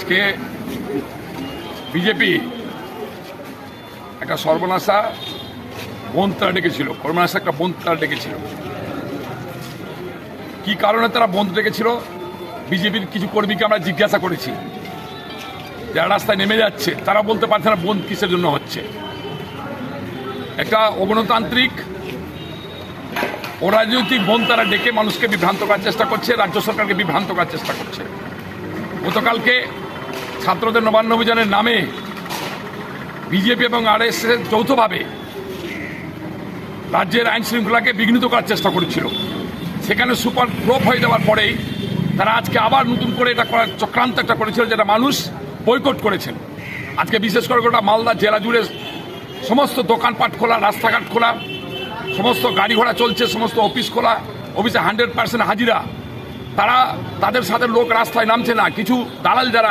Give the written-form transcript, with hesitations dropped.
আজকে বিজেপি একটা সর্বনাশা বন্ধ তারা ডেকেছিল, সর্বনাশা একটা বন্ধ তারা ডেকেছিল। কি কারণে তারা বন্ধ ডেকেছিল? বিজেপির কিছু কর্মীকে আমরা জিজ্ঞাসা করেছি, যারা রাস্তায় নেমে যাচ্ছে তারা বলতে পারছে না বন্ধ কিসের জন্য হচ্ছে। একটা অগণতান্ত্রিক ও রাজনৈতিক বন্ধ তারা ডেকে মানুষকে বিভ্রান্ত করার চেষ্টা করছে, রাজ্য সরকারকে বিভ্রান্ত করার চেষ্টা করছে। গতকালকে ছাত্রদের নবান্ন অভিযানের নামে বিজেপি এবং আরএসএস যৌথভাবে রাজ্যের আইন শৃঙ্খলাকে বিঘ্নিত করার চেষ্টা করেছিল। সেখানে সুপার ফ্লপ হয়ে যাওয়ার পরেই তারা আজকে আবার নতুন করে এটা করার চক্রান্ত একটা করেছিল, যেটা মানুষ বয়কট করেছেন। আজকে বিশেষ করে গোটা মালদা জেলা জুড়ে সমস্ত দোকানপাট খোলা, রাস্তাঘাট খোলা, সমস্ত গাড়ি ঘোড়া চলছে, সমস্ত অফিস খোলা, অফিসে 100% হাজিরা। তাদের সাথে লোক রাস্তায় নামছে না। কিছু দালাল যারা